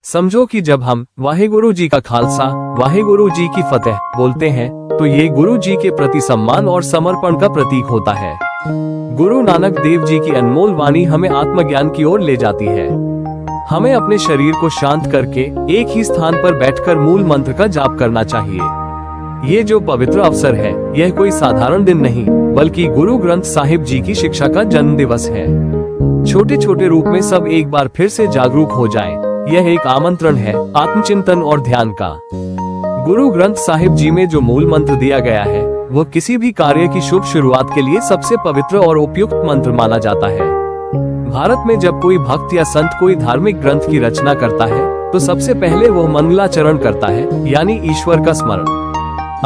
समझो कि जब हम वाहेगुरु जी का खालसा वाहेगुरु जी की फतेह बोलते हैं तो ये गुरु जी के प्रति सम्मान और समर्पण का प्रतीक होता है। गुरु नानक देव जी की अनमोल वाणी हमें आत्मज्ञान की ओर ले जाती है। हमें अपने शरीर को शांत करके एक ही स्थान पर बैठकर मूल मंत्र का जाप करना चाहिए। ये जो पवित्र अवसर है यह कोई साधारण दिन नहीं बल्कि गुरु ग्रंथ साहिब जी की शिक्षा का जन्म दिवस है। छोटे छोटे रूप में सब एक बार फिर से जागरूक हो जाएं। यह एक आमंत्रण है आत्मचिंतन और ध्यान का। गुरु ग्रंथ साहिब जी में जो मूल मंत्र दिया गया है वह किसी भी कार्य की शुभ शुरुआत के लिए सबसे पवित्र और उपयुक्त मंत्र माना जाता है। भारत में जब कोई भक्त या संत कोई धार्मिक ग्रंथ की रचना करता है तो सबसे पहले वह मंगलाचरण करता है, यानी ईश्वर का स्मरण।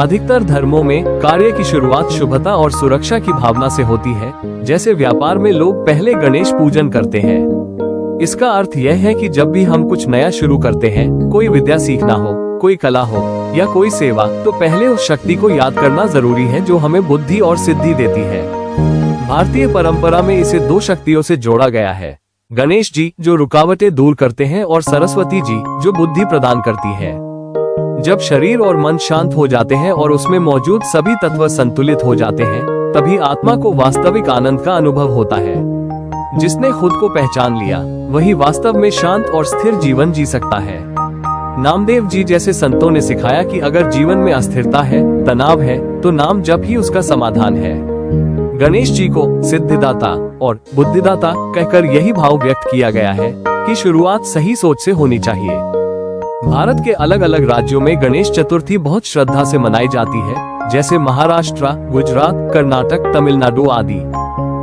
अधिकतर धर्मों में कार्य की शुरुआत शुभता और सुरक्षा की भावना से होती है। जैसे व्यापार में लोग पहले गणेश पूजन करते हैं। इसका अर्थ यह है कि जब भी हम कुछ नया शुरू करते हैं, कोई विद्या सीखना हो, कोई कला हो या कोई सेवा, तो पहले उस शक्ति को याद करना जरूरी है जो हमें बुद्धि और सिद्धि देती है। भारतीय परंपरा में इसे दो शक्तियों से जोड़ा गया है, गणेश जी जो रुकावटें दूर करते हैं और सरस्वती जी जो बुद्धि प्रदान करती है। जब शरीर और मन शांत हो जाते हैं और उसमें मौजूद सभी तत्व संतुलित हो जाते हैं, तभी आत्मा को वास्तविक आनंद का अनुभव होता है। जिसने खुद को पहचान लिया वही वास्तव में शांत और स्थिर जीवन जी सकता है। नामदेव जी जैसे संतों ने सिखाया कि अगर जीवन में अस्थिरता है, तनाव है, तो नाम जप ही उसका समाधान है। गणेश जी को सिद्धिदाता और बुद्धिदाता कहकर यही भाव व्यक्त किया गया है कि शुरुआत सही सोच से होनी चाहिए। भारत के अलग अलग राज्यों में गणेश चतुर्थी बहुत श्रद्धा से मनाई जाती है, जैसे महाराष्ट्र, गुजरात, कर्नाटक, तमिलनाडु आदि।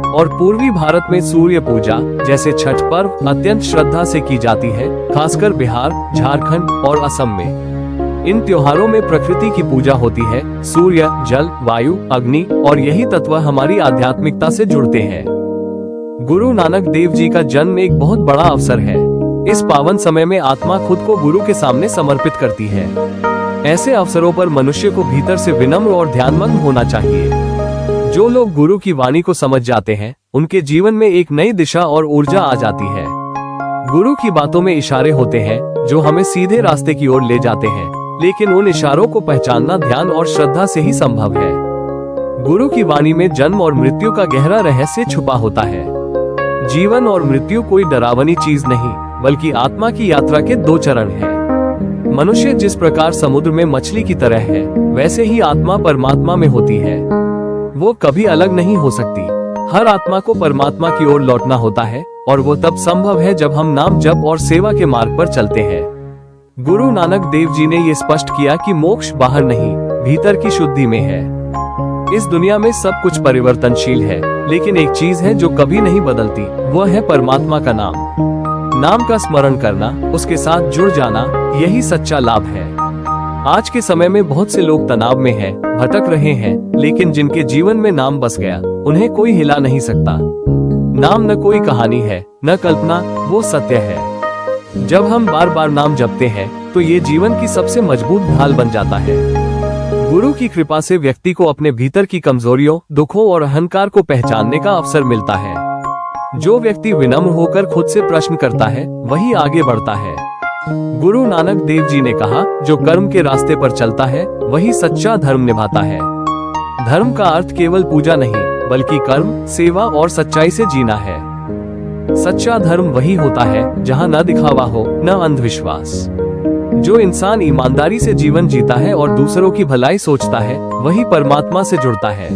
और पूर्वी भारत में सूर्य पूजा जैसे छठ पर्व अत्यंत श्रद्धा से की जाती है, खासकर बिहार, झारखंड और असम में। इन त्योहारों में प्रकृति की पूजा होती है। सूर्य, जल, वायु, अग्नि और यही तत्व हमारी आध्यात्मिकता से जुड़ते हैं। गुरु नानक देव जी का जन्म एक बहुत बड़ा अवसर है। इस पावन समय में आत्मा खुद को गुरु के सामने समर्पित करती है। ऐसे अवसरों पर मनुष्य को भीतर से विनम्र और ध्यानमग्न होना चाहिए। जो लोग गुरु की वाणी को समझ जाते हैं उनके जीवन में एक नई दिशा और ऊर्जा आ जाती है। गुरु की बातों में इशारे होते हैं जो हमें सीधे रास्ते की ओर ले जाते हैं, लेकिन उन इशारों को पहचानना ध्यान और श्रद्धा से ही संभव है। गुरु की वाणी में जन्म और मृत्यु का गहरा रहस्य छुपा होता है। जीवन और मृत्यु कोई डरावनी चीज नहीं बल्कि आत्मा की यात्रा के दो चरण हैं। मनुष्य जिस प्रकार समुद्र में मछली की तरह है, वैसे ही आत्मा परमात्मा में होती है। वो कभी अलग नहीं हो सकती। हर आत्मा को परमात्मा की ओर लौटना होता है और वो तब संभव है जब हम नाम जप और सेवा के मार्ग पर चलते हैं। गुरु नानक देव जी ने ये स्पष्ट किया कि मोक्ष बाहर नहीं, भीतर की शुद्धि में है। इस दुनिया में सब कुछ परिवर्तनशील है, लेकिन एक चीज है जो कभी नहीं बदलती, वो है परमात्मा का नाम। नाम का स्मरण करना, उसके साथ जुड़ जाना, यही सच्चा लाभ है। आज के समय में बहुत से लोग तनाव में हैं, भटक रहे हैं, लेकिन जिनके जीवन में नाम बस गया उन्हें कोई हिला नहीं सकता। नाम न कोई कहानी है, न कल्पना, वो सत्य है। जब हम बार बार नाम जपते हैं तो ये जीवन की सबसे मजबूत ढाल बन जाता है। गुरु की कृपा से व्यक्ति को अपने भीतर की कमजोरियों, दुखों और अहंकार को पहचानने का अवसर मिलता है। जो व्यक्ति विनम्र होकर खुद से प्रश्न करता है वही आगे बढ़ता है। गुरु नानक देव जी ने कहा, जो कर्म के रास्ते पर चलता है वही सच्चा धर्म निभाता है। धर्म का अर्थ केवल पूजा नहीं बल्कि कर्म, सेवा और सच्चाई से जीना है। सच्चा धर्म वही होता है जहाँ न दिखावा हो, न अंधविश्वास। जो इंसान ईमानदारी से जीवन जीता है और दूसरों की भलाई सोचता है वही परमात्मा से जुड़ता है।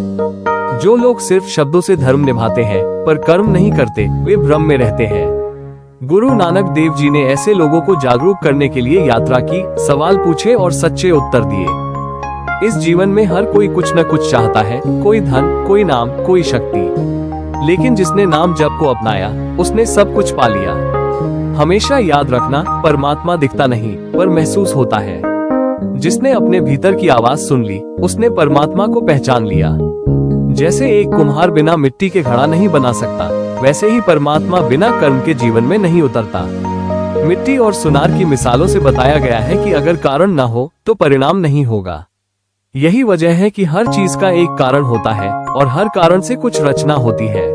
जो लोग सिर्फ शब्दों से धर्म निभाते हैं पर कर्म नहीं करते, वे भ्रम में रहते हैं। गुरु नानक देव जी ने ऐसे लोगों को जागरूक करने के लिए यात्रा की, सवाल पूछे और सच्चे उत्तर दिए। इस जीवन में हर कोई कुछ न कुछ चाहता है, कोई धन, कोई नाम, कोई शक्ति। लेकिन जिसने नाम जप को अपनाया उसने सब कुछ पा लिया। हमेशा याद रखना, परमात्मा दिखता नहीं पर महसूस होता है। जिसने अपने भीतर की आवाज सुन ली उसने परमात्मा को पहचान लिया। जैसे एक कुम्हार बिना मिट्टी के घड़ा नहीं बना सकता, वैसे ही परमात्मा बिना कर्म के जीवन में नहीं उतरता। मिट्टी और सुनार की मिसालों से बताया गया है कि अगर कारण न हो तो परिणाम नहीं होगा। यही वजह है कि हर चीज का एक कारण होता है और हर कारण से कुछ रचना होती है।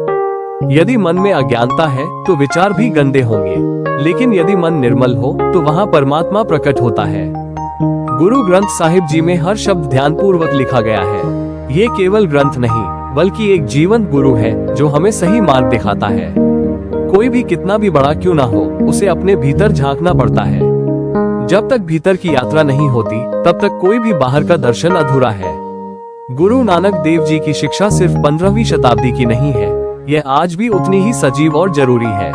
यदि मन में अज्ञानता है तो विचार भी गंदे होंगे, लेकिन यदि मन निर्मल हो तो वहाँ परमात्मा प्रकट होता है। गुरु ग्रंथ साहिब जी में हर शब्द ध्यानपूर्वक लिखा गया है। ये केवल ग्रंथ नहीं बल्कि एक जीवंत गुरु है जो हमें सही मार्ग दिखाता है। कोई भी कितना भी बड़ा क्यों ना हो, उसे अपने भीतर झांकना पड़ता है। जब तक भीतर की यात्रा नहीं होती तब तक कोई भी बाहर का दर्शन अधूरा है। गुरु नानक देव जी की शिक्षा सिर्फ 15वीं शताब्दी की नहीं है, यह आज भी उतनी ही सजीव और जरूरी है।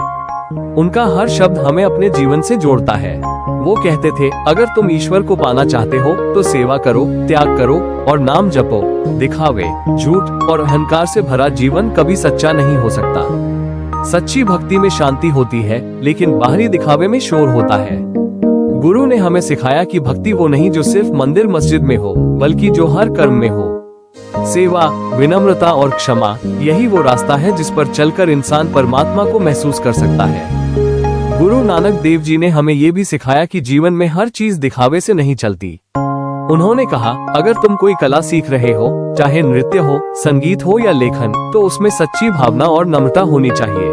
उनका हर शब्द हमें अपने जीवन से जोड़ता है। वो कहते थे, अगर तुम ईश्वर को पाना चाहते हो तो सेवा करो, त्याग करो और नाम जपो। दिखावे, झूठ और अहंकार से भरा जीवन कभी सच्चा नहीं हो सकता। सच्ची भक्ति में शांति होती है, लेकिन बाहरी दिखावे में शोर होता है। गुरु ने हमें सिखाया कि भक्ति वो नहीं जो सिर्फ मंदिर मस्जिद में हो, बल्कि जो हर कर्म में हो। सेवा, विनम्रता और क्षमा, यही वो रास्ता है जिस पर चलकर इंसान परमात्मा को महसूस कर सकता है। गुरु नानक देव जी ने हमें ये भी सिखाया कि जीवन में हर चीज दिखावे से नहीं चलती। उन्होंने कहा, अगर तुम कोई कला सीख रहे हो, चाहे नृत्य हो, संगीत हो या लेखन, तो उसमें सच्ची भावना और नम्रता होनी चाहिए,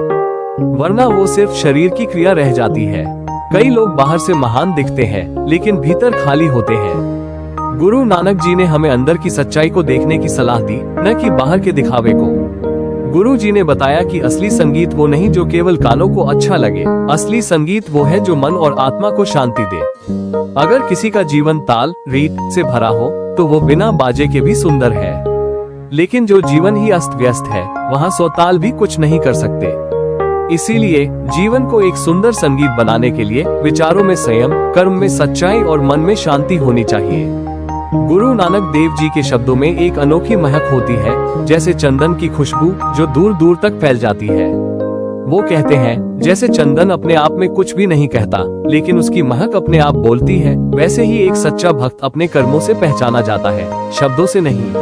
वरना वो सिर्फ शरीर की क्रिया रह जाती है। कई लोग बाहर से महान दिखते हैं, लेकिन भीतर खाली होते हैं। गुरु नानक जी ने हमें अंदर की सच्चाई को देखने की सलाह दी, न कि बाहर के दिखावे को। गुरु जी ने बताया कि असली संगीत वो नहीं जो केवल कानों को अच्छा लगे, असली संगीत वो है जो मन और आत्मा को शांति दे। अगर किसी का जीवन ताल रीत से भरा हो तो वो बिना बाजे के भी सुंदर है, लेकिन जो जीवन ही अस्त व्यस्त है, वहाँ सौ ताल भी कुछ नहीं कर सकते। इसीलिए जीवन को एक सुंदर संगीत बनाने के लिए विचारों में संयम, कर्म में सच्चाई और मन में शांति होनी चाहिए। गुरु नानक देव जी के शब्दों में एक अनोखी महक होती है, जैसे चंदन की खुशबू जो दूर दूर तक फैल जाती है। वो कहते हैं, जैसे चंदन अपने आप में कुछ भी नहीं कहता, लेकिन उसकी महक अपने आप बोलती है, वैसे ही एक सच्चा भक्त अपने कर्मों से पहचाना जाता है, शब्दों से नहीं।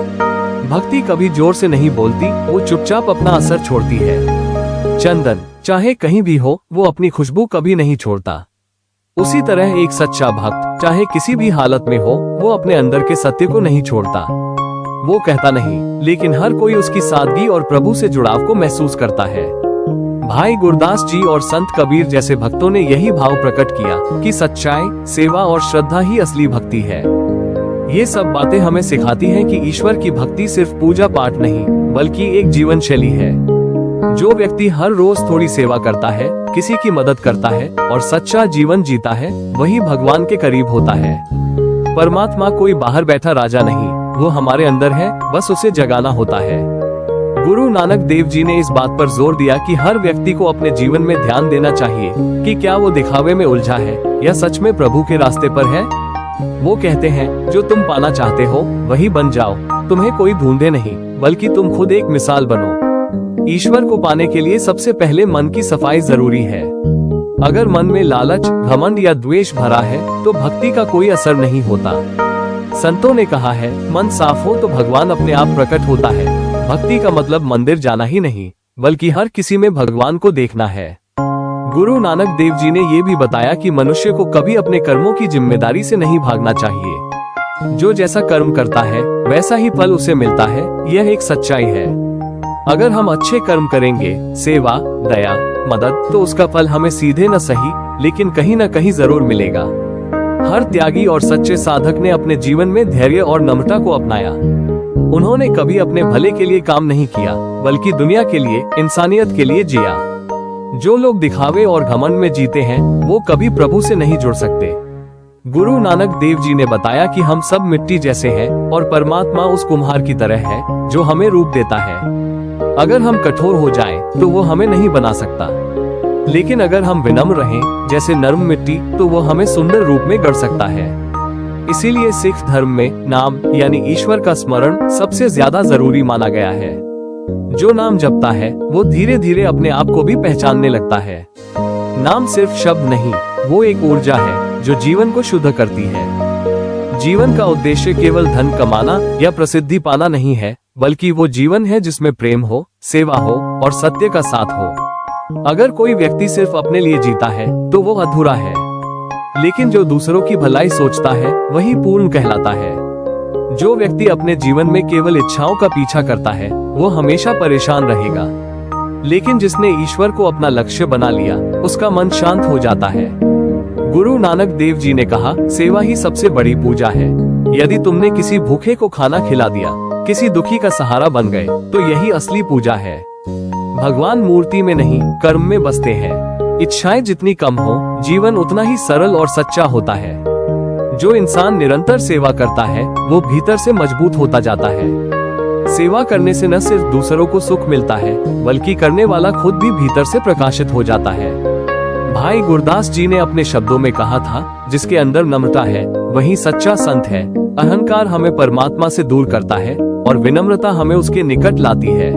भक्ति कभी जोर से नहीं बोलती, वो चुपचाप अपना असर छोड़ती है। चंदन चाहे कहीं भी हो, वो अपनी खुशबू कभी नहीं छोड़ता। उसी तरह एक सच्चा भक्त चाहे किसी भी हालत में हो, वो अपने अंदर के सत्य को नहीं छोड़ता। वो कहता नहीं, लेकिन हर कोई उसकी सादगी और प्रभु से जुड़ाव को महसूस करता है। भाई गुरदास जी और संत कबीर जैसे भक्तों ने यही भाव प्रकट किया कि सच्चाई, सेवा और श्रद्धा ही असली भक्ति है। ये सब बातें हमें सिखाती हैं कि ईश्वर की भक्ति सिर्फ पूजा पाठ नहीं, बल्कि एक जीवन शैली है। जो व्यक्ति हर रोज थोड़ी सेवा करता है, किसी की मदद करता है और सच्चा जीवन जीता है, वही भगवान के करीब होता है। परमात्मा कोई बाहर बैठा राजा नहीं, वो हमारे अंदर है, बस उसे जगाना होता है। गुरु नानक देव जी ने इस बात पर जोर दिया कि हर व्यक्ति को अपने जीवन में ध्यान देना चाहिए कि क्या वो दिखावे में उलझा है या सच में प्रभु के रास्ते पर है। वो कहते हैं, जो तुम पाना चाहते हो वही बन जाओ, तुम्हें कोई ढूंढे नहीं, बल्कि तुम खुद एक मिसाल बनो। ईश्वर को पाने के लिए सबसे पहले मन की सफाई जरूरी है। अगर मन में लालच, घमंड या द्वेष भरा है तो भक्ति का कोई असर नहीं होता। संतों ने कहा है, मन साफ हो तो भगवान अपने आप प्रकट होता है। भक्ति का मतलब मंदिर जाना ही नहीं, बल्कि हर किसी में भगवान को देखना है। गुरु नानक देव जी ने ये भी बताया कि मनुष्य को कभी अपने कर्मों की जिम्मेदारी से नहीं भागना चाहिए। जो जैसा कर्म करता है वैसा ही फल उसे मिलता है, यह एक सच्चाई है। अगर हम अच्छे कर्म करेंगे, सेवा, दया, मदद, तो उसका फल हमें सीधे न सही लेकिन कहीं न कहीं जरूर मिलेगा। हर त्यागी और सच्चे साधक ने अपने जीवन में धैर्य और नम्रता को अपनाया। उन्होंने कभी अपने भले के लिए काम नहीं किया, बल्कि दुनिया के लिए, इंसानियत के लिए जिया। जो लोग दिखावे और घमंड में जीते हैं, वो कभी प्रभु से नहीं जुड़ सकते। गुरु नानक देव जी ने बताया कि हम सब मिट्टी जैसे हैं और परमात्मा उस कुम्हार की तरह है जो हमें रूप देता है। अगर हम कठोर हो जाएं, तो वो हमें नहीं बना सकता, लेकिन अगर हम विनम्र रहें जैसे नर्म मिट्टी, तो वो हमें सुंदर रूप में गढ़ सकता है। इसीलिए सिख धर्म में नाम यानी ईश्वर का स्मरण सबसे ज्यादा जरूरी माना गया है। जो नाम जपता है वो धीरे धीरे अपने आप को भी पहचानने लगता है। नाम सिर्फ शब्द नहीं, वो एक ऊर्जा है जो जीवन को शुद्ध करती है। जीवन का उद्देश्य केवल धन कमाना या प्रसिद्धि पाना नहीं है, बल्कि वो जीवन है जिसमें प्रेम हो, सेवा हो और सत्य का साथ हो। अगर कोई व्यक्ति सिर्फ अपने लिए जीता है तो वो अधूरा है, लेकिन जो दूसरों की भलाई सोचता है वही पूर्ण कहलाता है। जो व्यक्ति अपने जीवन में केवल इच्छाओं का पीछा करता है वो हमेशा परेशान रहेगा। लेकिन जिसने ईश्वर को अपना लक्ष्य बना लिया उसका मन शांत हो जाता है। गुरु नानक देव जी ने कहा, सेवा ही सबसे बड़ी पूजा है। यदि तुमने किसी भूखे को खाना खिला दिया, किसी दुखी का सहारा बन गए, तो यही असली पूजा है। भगवान मूर्ति में नहीं, कर्म में बसते हैं। इच्छाएं जितनी कम हो, जीवन उतना ही सरल और सच्चा होता है। जो इंसान निरंतर सेवा करता है वो भीतर से मजबूत होता जाता है। सेवा करने से न सिर्फ दूसरों को सुख मिलता है, बल्कि करने वाला खुद भी भीतर से प्रकाशित हो जाता है। भाई गुरदास जी ने अपने शब्दों में कहा था, जिसके अंदर नम्रता है वही सच्चा संत है। अहंकार हमें परमात्मा से दूर करता है और विनम्रता हमें उसके निकट लाती है।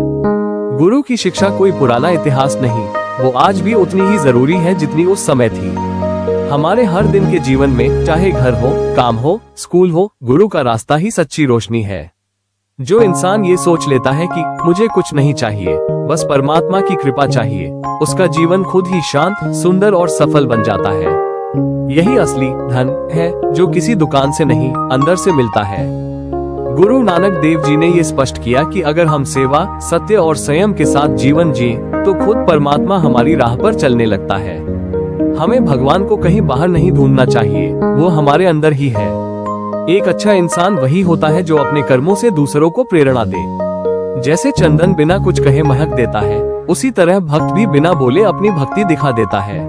गुरु की शिक्षा कोई पुराना इतिहास नहीं, वो आज भी उतनी ही जरूरी है जितनी उस समय थी। हमारे हर दिन के जीवन में, चाहे घर हो, काम हो, स्कूल हो, गुरु का रास्ता ही सच्ची रोशनी है। जो इंसान ये सोच लेता है कि मुझे कुछ नहीं चाहिए, बस परमात्मा की कृपा चाहिए, उसका जीवन खुद ही शांत, सुंदर और सफल बन जाता है। यही असली धन है जो किसी दुकान से नहीं, अंदर से मिलता है। गुरु नानक देव जी ने ये स्पष्ट किया कि अगर हम सेवा, सत्य और संयम के साथ जीवन जिए तो खुद परमात्मा हमारी राह पर चलने लगता है। हमें भगवान को कहीं बाहर नहीं ढूंढना चाहिए, वो हमारे अंदर ही है। एक अच्छा इंसान वही होता है जो अपने कर्मों से दूसरों को प्रेरणा दे। जैसे चंदन बिना कुछ कहे महक देता है, उसी तरह भक्त भी बिना बोले अपनी भक्ति दिखा देता है।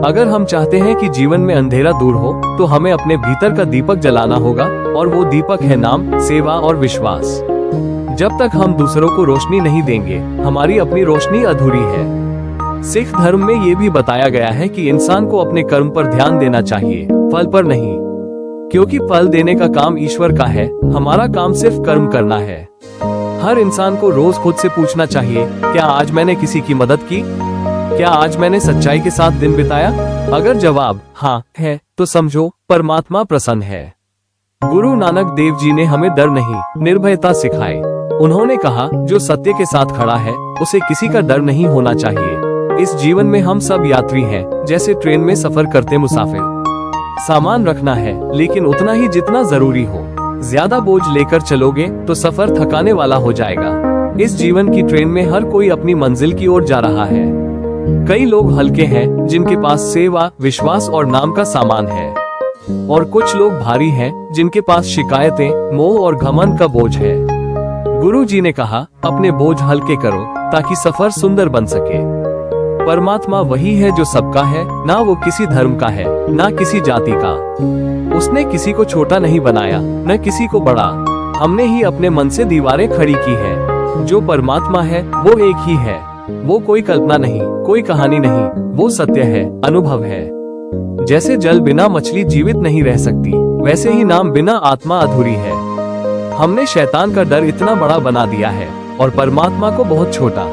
अगर हम चाहते हैं कि जीवन में अंधेरा दूर हो, तो हमें अपने भीतर का दीपक जलाना होगा, और वो दीपक है नाम, सेवा और विश्वास। जब तक हम दूसरों को रोशनी नहीं देंगे, हमारी अपनी रोशनी अधूरी है। सिख धर्म में ये भी बताया गया है कि इंसान को अपने कर्म पर ध्यान देना चाहिए, फल पर नहीं, क्योंकि फल देने का काम ईश्वर का है, हमारा काम सिर्फ कर्म करना है। हर इंसान को रोज खुद से पूछना चाहिए, क्या आज मैंने किसी की मदद की? क्या आज मैंने सच्चाई के साथ दिन बिताया? अगर जवाब हाँ है, तो समझो परमात्मा प्रसन्न है। गुरु नानक देव जी ने हमें डर नहीं, निर्भयता सिखाई। उन्होंने कहा, जो सत्य के साथ खड़ा है उसे किसी का डर नहीं होना चाहिए। इस जीवन में हम सब यात्री हैं, जैसे ट्रेन में सफर करते मुसाफिर। सामान रखना है, लेकिन उतना ही जितना जरूरी हो। ज्यादा बोझ लेकर चलोगे तो सफर थकाने वाला हो जाएगा। इस जीवन की ट्रेन में हर कोई अपनी मंजिल की ओर जा रहा है। कई लोग हल्के हैं, जिनके पास सेवा, विश्वास और नाम का सामान है, और कुछ लोग भारी हैं, जिनके पास शिकायतें, मोह और घमंड का बोझ है। गुरु जी ने कहा, अपने बोझ हल्के करो ताकि सफर सुंदर बन सके। परमात्मा वही है जो सबका है, ना वो किसी धर्म का है, ना किसी जाति का। उसने किसी को छोटा नहीं बनाया, न किसी को बड़ा। हमने ही अपने मन से दीवारें खड़ी की है। जो परमात्मा है वो एक ही है। वो कोई कल्पना नहीं, कोई कहानी नहीं, वो सत्य है, अनुभव है। जैसे जल बिना मछली जीवित नहीं रह सकती, वैसे ही नाम बिना आत्मा अधूरी है। हमने शैतान का डर इतना बड़ा बना दिया है और परमात्मा को बहुत छोटा,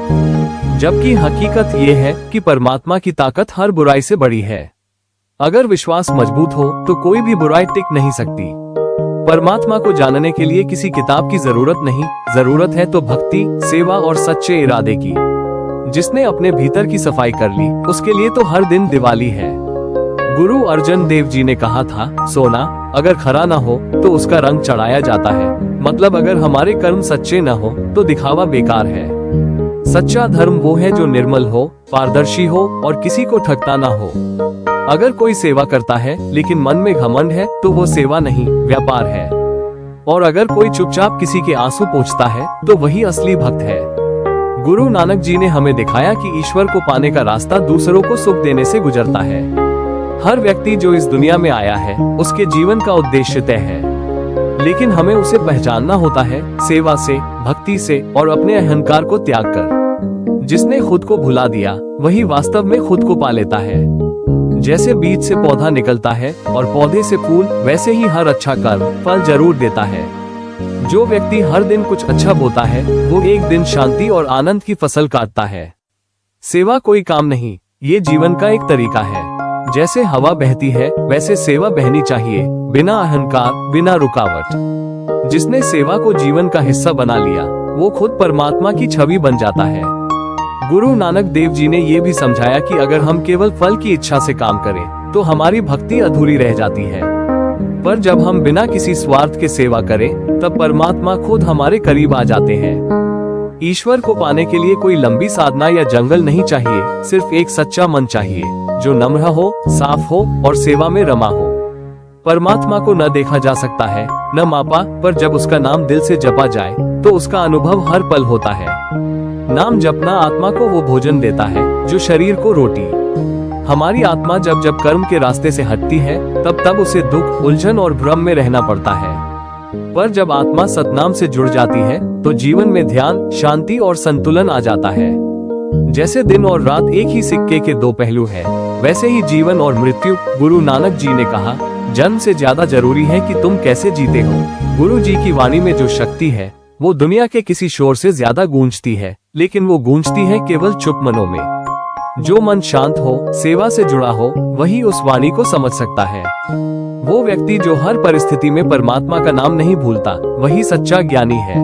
जबकि हकीकत ये है कि परमात्मा की ताकत हर बुराई से बड़ी है। अगर विश्वास मजबूत हो तो कोई भी बुराई टिक नहीं सकती। परमात्मा को जानने के लिए किसी किताब की जरूरत नहीं, जरूरत है तो भक्ति, सेवा और सच्चे इरादे की। जिसने अपने भीतर की सफाई कर ली, उसके लिए तो हर दिन दिवाली है। गुरु अर्जन देव जी ने कहा था, सोना अगर खरा न हो तो उसका रंग चढ़ाया जाता है। मतलब अगर हमारे कर्म सच्चे न हो तो दिखावा बेकार है। सच्चा धर्म वो है जो निर्मल हो, पारदर्शी हो और किसी को ठगता ना हो। अगर कोई सेवा करता है लेकिन मन में घमंड है तो वो सेवा नहीं, व्यापार है। और अगर कोई चुपचाप किसी के आंसू पोंछता है तो वही असली भक्त है। गुरु नानक जी ने हमें दिखाया कि ईश्वर को पाने का रास्ता दूसरों को सुख देने से गुजरता है। हर व्यक्ति जो इस दुनिया में आया है उसके जीवन का उद्देश्य तय है, लेकिन हमें उसे पहचानना होता है सेवा से, भक्ति से और अपने अहंकार को त्याग कर। जिसने खुद को भुला दिया वही वास्तव में खुद को पा लेता है। जैसे बीज से पौधा निकलता है और पौधे से फूल, वैसे ही हर अच्छा कर्म फल जरूर देता है। जो व्यक्ति हर दिन कुछ अच्छा बोता है वो एक दिन शांति और आनंद की फसल काटता है। सेवा कोई काम नहीं, ये जीवन का एक तरीका है। जैसे हवा बहती है वैसे सेवा बहनी चाहिए, बिना अहंकार, बिना रुकावट। जिसने सेवा को जीवन का हिस्सा बना लिया वो खुद परमात्मा की छवि बन जाता है। गुरु नानक देव जी ने ये भी समझाया कि अगर हम केवल फल की इच्छा से काम करें तो हमारी भक्ति अधूरी रह जाती है, पर जब हम बिना किसी स्वार्थ के सेवा करें तब परमात्मा खुद हमारे करीब आ जाते हैं। ईश्वर को पाने के लिए कोई लंबी साधना या जंगल नहीं चाहिए, सिर्फ एक सच्चा मन चाहिए जो नम्र हो, साफ हो और सेवा में रमा हो। परमात्मा को न देखा जा सकता है, न मापा, पर जब उसका नाम दिल से जपा जाए तो उसका अनुभव हर पल होता है। नाम जपना आत्मा को वो भोजन देता है जो शरीर को रोटी। हमारी आत्मा जब जब कर्म के रास्ते से हटती है तब तब उसे दुख, उलझन और भ्रम में रहना पड़ता है। पर जब आत्मा सतनाम से जुड़ जाती है तो जीवन में ध्यान, शांति और संतुलन आ जाता है। जैसे दिन और रात एक ही सिक्के के दो पहलू है, वैसे ही जीवन और मृत्यु। गुरु नानक जी ने कहा, जन्म से ज्यादा जरूरी है कि तुम कैसे जीते हो। गुरु जी की वाणी में जो शक्ति है वो दुनिया के किसी शोर से ज्यादा गूंजती है, लेकिन वो गूंजती है केवल चुप मनों में। जो मन शांत हो, सेवा से जुड़ा हो, वही उस वाणी को समझ सकता है। वो व्यक्ति जो हर परिस्थिति में परमात्मा का नाम नहीं भूलता, वही सच्चा ज्ञानी है।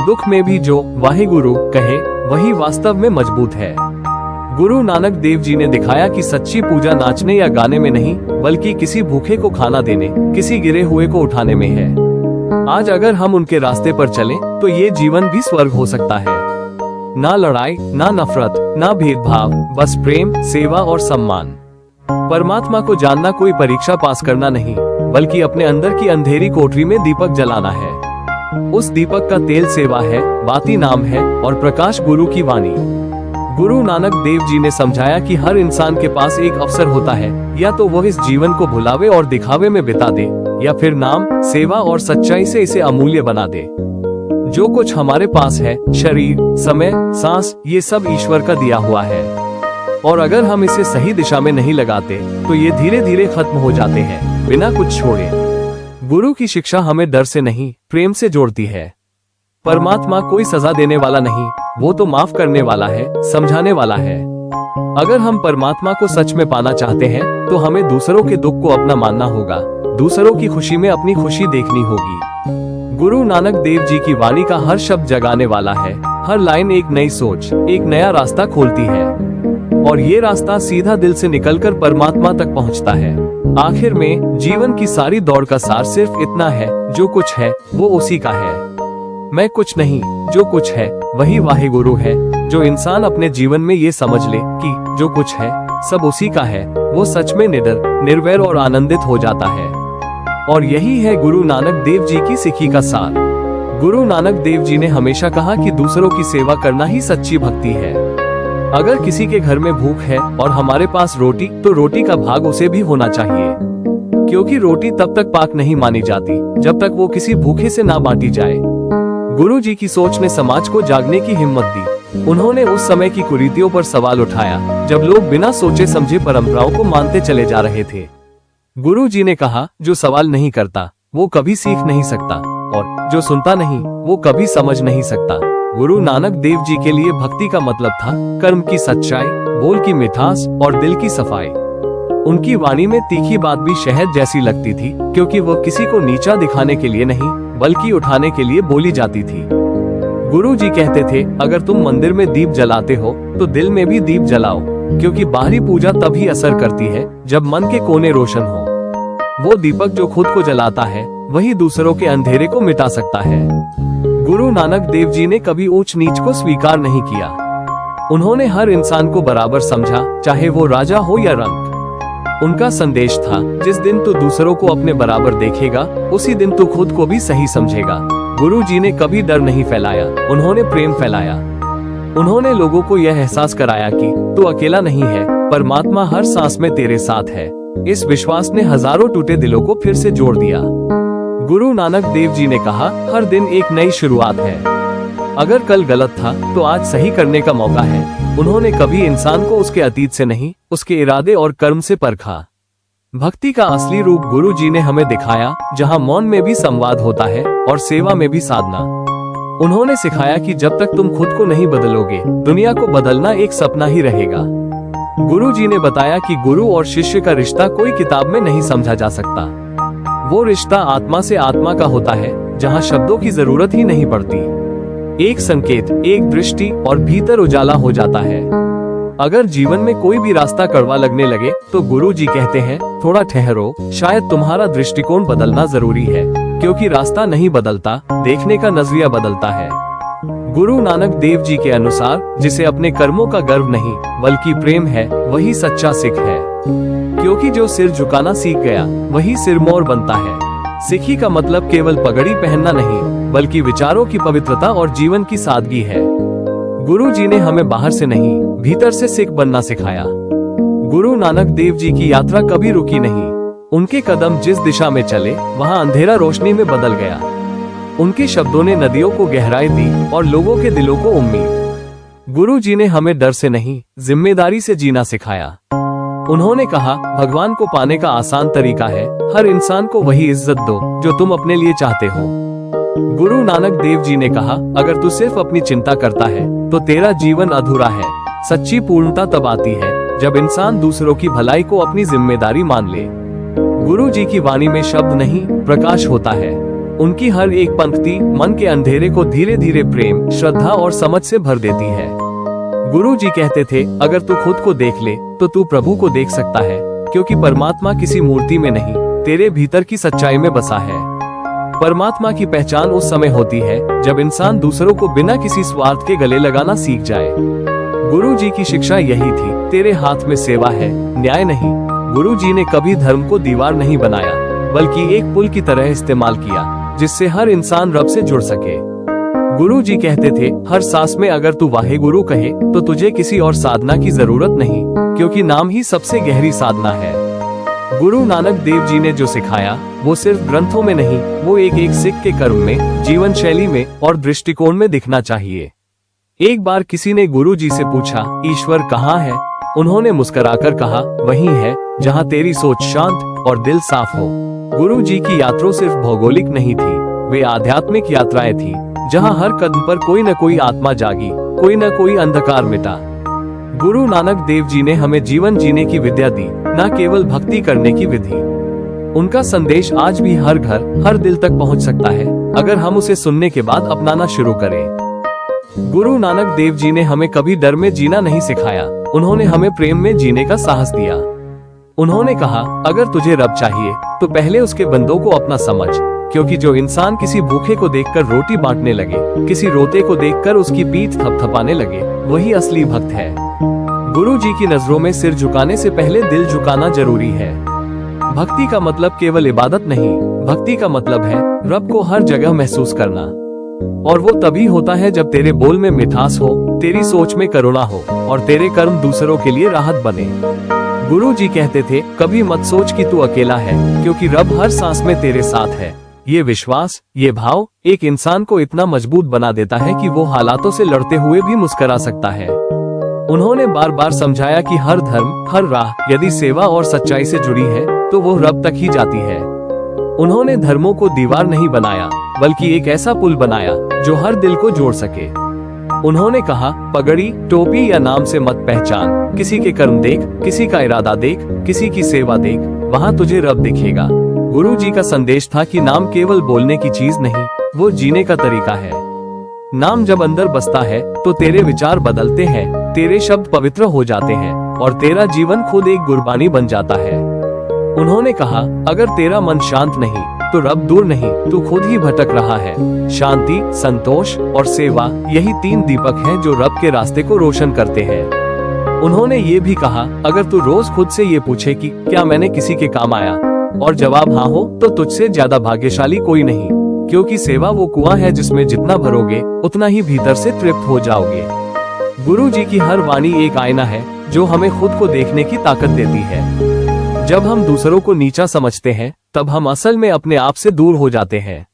दुख में भी जो वाहेगुरु कहे, वही वास्तव में मजबूत है। गुरु नानक देव जी ने दिखाया कि सच्ची पूजा नाचने या गाने में नहीं, बल्कि किसी भूखे को खाना देने, किसी गिरे हुए को उठाने में है। आज अगर हम उनके रास्ते पर चलें, तो ये जीवन भी स्वर्ग हो सकता है। ना लड़ाई, ना नफरत, ना भेदभाव, बस प्रेम, सेवा और सम्मान। परमात्मा को जानना कोई परीक्षा पास करना नहीं, बल्कि अपने अंदर की अंधेरी कोठरी में दीपक जलाना है। उस दीपक का तेल सेवा है, बाती नाम है और प्रकाश गुरु की वाणी। गुरु नानक देव जी ने समझाया कि हर इंसान के पास एक अवसर होता है, या तो वह इस जीवन को भुलावे और दिखावे में बिता दे, या फिर नाम, सेवा और सच्चाई से इसे अमूल्य बना दे। जो कुछ हमारे पास है, शरीर, समय, सांस, ये सब ईश्वर का दिया हुआ है, और अगर हम इसे सही दिशा में नहीं लगाते तो ये धीरे धीरे खत्म हो जाते हैं, बिना कुछ छोड़े। गुरु की शिक्षा हमें डर से नहीं, प्रेम से जोड़ती है। परमात्मा कोई सजा देने वाला नहीं, वो तो माफ करने वाला है, समझाने वाला है। अगर हम परमात्मा को सच में पाना चाहते हैं तो हमें दूसरों के दुख को अपना मानना होगा, दूसरों की खुशी में अपनी खुशी देखनी होगी। गुरु नानक देव जी की वाणी का हर शब्द जगाने वाला है, हर लाइन एक नई सोच, एक नया रास्ता खोलती है, और ये रास्ता सीधा दिल से निकलकर परमात्मा तक पहुंचता है। आखिर में जीवन की सारी दौड़ का सार सिर्फ इतना है, जो कुछ है वो उसी का है। मैं कुछ नहीं, जो कुछ है वही वाहेगुरु है। जो इंसान अपने जीवन में ये समझ ले कि जो कुछ है सब उसी का है, वो सच में निडर, निर्वैर और आनंदित हो जाता है। और यही है गुरु नानक देव जी की सीखी का सार। गुरु नानक देव जी ने हमेशा कहा कि दूसरों की सेवा करना ही सच्ची भक्ति है। अगर किसी के घर में भूख है और हमारे पास रोटी, तो रोटी का भाग उसे भी होना चाहिए, क्योंकि रोटी तब तक पाक नहीं मानी जाती जब तक वो किसी भूखे से ना बांटी जाए। गुरु जी की सोच ने समाज को जागने की हिम्मत दी। उन्होंने उस समय की कुरीतियों पर सवाल उठाया जब लोग बिना सोचे समझे परंपराओं को मानते चले जा रहे थे। गुरु जी ने कहा, जो सवाल नहीं करता वो कभी सीख नहीं सकता, और जो सुनता नहीं वो कभी समझ नहीं सकता। गुरु नानक देव जी के लिए भक्ति का मतलब था कर्म की सच्चाई, बोल की मिठास और दिल की सफाई। उनकी वाणी में तीखी बात भी शहद जैसी लगती थी, क्योंकि वो किसी को नीचा दिखाने के लिए नहीं, बल्कि उठाने के लिए बोली जाती थी। गुरु जी कहते थे, अगर तुम मंदिर में दीप जलाते हो तो दिल में भी दीप जलाओ, क्योंकि बाहरी पूजा तभी असर करती है जब मन के कोने रोशन हो। वो दीपक जो खुद को जलाता है वही दूसरों के अंधेरे को मिटा सकता है। गुरु नानक देव जी ने कभी ऊंच नीच को स्वीकार नहीं किया। उन्होंने हर इंसान को बराबर समझा, चाहे वो राजा हो या रंक। उनका संदेश था, जिस दिन तू दूसरों को अपने बराबर देखेगा, उसी दिन तू खुद को भी सही समझेगा। गुरु जी ने कभी डर नहीं फैलाया, उन्होंने प्रेम फैलाया। उन्होंने लोगों को यह एहसास कराया कि तू अकेला नहीं है, परमात्मा हर सांस में तेरे साथ है। इस विश्वास ने हजारों टूटे दिलों को फिर से जोड़ दिया। गुरु नानक देव जी ने कहा, हर दिन एक नई शुरुआत है। अगर कल गलत था तो आज सही करने का मौका है। उन्होंने कभी इंसान को उसके अतीत से नहीं, उसके इरादे और कर्म से परखा। भक्ति का असली रूप गुरु जी ने हमें दिखाया, जहां मौन में भी संवाद होता है और सेवा में भी साधना। उन्होंने सिखाया कि जब तक तुम खुद को नहीं बदलोगे, दुनिया को बदलना एक सपना ही रहेगा। गुरु जी ने बताया कि गुरु और शिष्य का रिश्ता कोई किताब में नहीं समझा जा सकता। वो रिश्ता आत्मा से आत्मा का होता है, जहाँ शब्दों की जरूरत ही नहीं पड़ती। एक संकेत, एक दृष्टि और भीतर उजाला हो जाता है। अगर जीवन में कोई भी रास्ता कड़वा लगने लगे तो गुरु जी कहते हैं, थोड़ा ठहरो, शायद तुम्हारा दृष्टिकोण बदलना जरूरी है, क्योंकि रास्ता नहीं बदलता, देखने का नजरिया बदलता है। गुरु नानक देव जी के अनुसार जिसे अपने कर्मों का गर्व नहीं बल्कि प्रेम है वही सच्चा सिख है, क्योंकि जो सिर झुकाना सीख गया वही सिरमौर बनता है। सिखी का मतलब केवल पगड़ी पहनना नहीं बल्कि विचारों की पवित्रता और जीवन की सादगी है। गुरु जी ने हमें बाहर से नहीं भीतर से सिख बनना सिखाया। गुरु नानक देव जी की यात्रा कभी रुकी नहीं। उनके कदम जिस दिशा में चले वहां अंधेरा रोशनी में बदल गया। उनके शब्दों ने नदियों को गहराई दी और लोगों के दिलों को उम्मीद। गुरु जी ने हमें डर से नहीं जिम्मेदारी से जीना सिखाया। उन्होंने कहा, भगवान को पाने का आसान तरीका है हर इंसान को वही इज्जत दो जो तुम अपने लिए चाहते हो। गुरु नानक देव जी ने कहा, अगर तू सिर्फ अपनी चिंता करता है तो तेरा जीवन अधूरा है। सच्ची पूर्णता तब आती है जब इंसान दूसरों की भलाई को अपनी जिम्मेदारी मान ले। गुरु जी की वाणी में शब्द नहीं प्रकाश होता है। उनकी हर एक पंक्ति मन के अंधेरे को धीरे धीरे प्रेम, श्रद्धा और समझ से भर देती है। गुरु जी कहते थे, अगर तू खुद को देख ले तो तू प्रभु को देख सकता है, क्योंकि परमात्मा किसी मूर्ति में नहीं तेरे भीतर की सच्चाई में बसा है। परमात्मा की पहचान उस समय होती है जब इंसान दूसरों को बिना किसी स्वार्थ के गले लगाना सीख जाए। गुरु जी की शिक्षा यही थी, तेरे हाथ में सेवा है, न्याय नहीं। गुरु जी ने कभी धर्म को दीवार नहीं बनाया बल्कि एक पुल की तरह इस्तेमाल किया जिससे हर इंसान रब से जुड़ सके। गुरु जी कहते थे, हर सांस में अगर तू वाहे गुरु कहे तो तुझे किसी और साधना की जरूरत नहीं, क्योंकि नाम ही सबसे गहरी साधना है। गुरु नानक देव जी ने जो सिखाया वो सिर्फ ग्रंथों में नहीं, वो एक एक सिख के कर्म में, जीवन शैली में और दृष्टिकोण में दिखना चाहिए। एक बार किसी ने गुरु जी से पूछा, ईश्वर कहाँ है? उन्होंने मुस्कुराकर कहा, वही है जहाँ तेरी सोच शांत और दिल साफ हो। गुरु जी की यात्रा सिर्फ भौगोलिक नहीं थी, वे आध्यात्मिक यात्राएं थी, जहाँ हर कदम पर कोई न कोई आत्मा जागी, कोई न कोई अंधकार मिटा। गुरु नानक देव जी ने हमें जीवन जीने की विद्या दी, न केवल भक्ति करने की विधि। उनका संदेश आज भी हर घर, हर दिल तक पहुंच सकता है, अगर हम उसे सुनने के बाद अपनाना शुरू करें। गुरु नानक देव जी ने हमें कभी डर में जीना नहीं सिखाया, उन्होंने हमें प्रेम में जीने का साहस दिया। उन्होंने कहा, अगर तुझे रब चाहिए तो पहले उसके बंदों को अपना समझ, क्योंकि जो इंसान किसी भूखे को देखकर रोटी बांटने लगे, किसी रोते को देखकर उसकी पीठ थपथपाने लगे, वही असली भक्त है। गुरु जी की नजरों में सिर झुकाने से पहले दिल झुकाना जरूरी है। भक्ति का मतलब केवल इबादत नहीं, भक्ति का मतलब है रब को हर जगह महसूस करना। और वो तभी होता है जब तेरे बोल में मिठास हो, तेरी सोच में करुणा हो और तेरे कर्म दूसरों के लिए राहत बने। गुरु जी कहते थे, कभी मत सोच कि तू अकेला है, क्योंकि रब हर सांस में तेरे साथ है। ये विश्वास, ये भाव एक इंसान को इतना मजबूत बना देता है कि वो हालातों से लड़ते हुए भी मुस्कुरा सकता है। उन्होंने बार बार समझाया कि हर धर्म, हर राह यदि सेवा और सच्चाई से जुड़ी है तो वो रब तक ही जाती है। उन्होंने धर्मों को दीवार नहीं बनाया बल्कि एक ऐसा पुल बनाया जो हर दिल को जोड़ सके। उन्होंने कहा, पगड़ी, टोपी या नाम से मत पहचान, किसी के कर्म देख, किसी का इरादा देख, किसी की सेवा देख, वहाँ तुझे रब दिखेगा। गुरु जी का संदेश था कि नाम केवल बोलने की चीज नहीं, वो जीने का तरीका है। नाम जब अंदर बसता है तो तेरे विचार बदलते हैं, तेरे शब्द पवित्र हो जाते हैं और तेरा जीवन खुद एक गुरबानी बन जाता है। उन्होंने कहा, अगर तेरा मन शांत नहीं तो रब दूर नहीं, तू खुद ही भटक रहा है। शांति, संतोष और सेवा, यही 3 दीपक हैं जो रब के रास्ते को रोशन करते हैं। उन्होंने ये भी कहा, अगर तू रोज खुद से ये पूछे कि क्या मैंने किसी के काम आया, और जवाब हाँ हो, तो तुझसे ज्यादा भाग्यशाली कोई नहीं, क्योंकि सेवा वो कुआं है जिसमें जितना भरोगे उतना ही भीतर से तृप्त हो जाओगे। गुरु जी की हर वाणी एक आईना है जो हमें खुद को देखने की ताकत देती है। जब हम दूसरों को नीचा समझते हैं तब हम असल में अपने आप से दूर हो जाते हैं,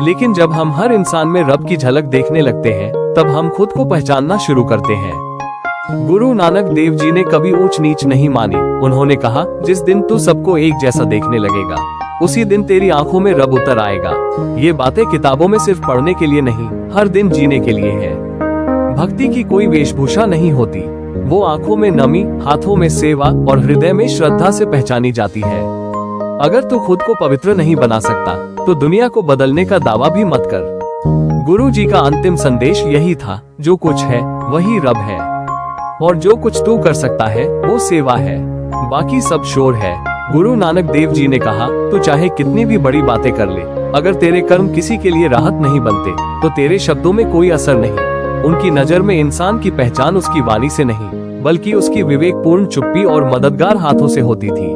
लेकिन जब हम हर इंसान में रब की झलक देखने लगते हैं तब हम खुद को पहचानना शुरू करते हैं। गुरु नानक देव जी ने कभी ऊंच नीच नहीं मानी। उन्होंने कहा, जिस दिन तू सबको एक जैसा देखने लगेगा उसी दिन तेरी आंखों में रब उतर आएगा। ये बातें किताबों में सिर्फ पढ़ने के लिए नहीं, हर दिन जीने के लिए है। भक्ति की कोई वेशभूषा नहीं होती, वो आंखों में नमी, हाथों में सेवा और हृदय में श्रद्धा से पहचानी जाती है। अगर तू खुद को पवित्र नहीं बना सकता तो दुनिया को बदलने का दावा भी मत कर। गुरु जी का अंतिम संदेश यही था, जो कुछ है वही रब है, और जो कुछ तू कर सकता है वो सेवा है, बाकी सब शोर है। गुरु नानक देव जी ने कहा, तू चाहे कितनी भी बड़ी बातें कर ले, अगर तेरे कर्म किसी के लिए राहत नहीं बनते तो तेरे शब्दों में कोई असर नहीं। उनकी नजर में इंसान की पहचान उसकी वाणी से नहीं, बल्कि उसकी विवेकपूर्ण चुप्पी और मददगार हाथों से होती थी।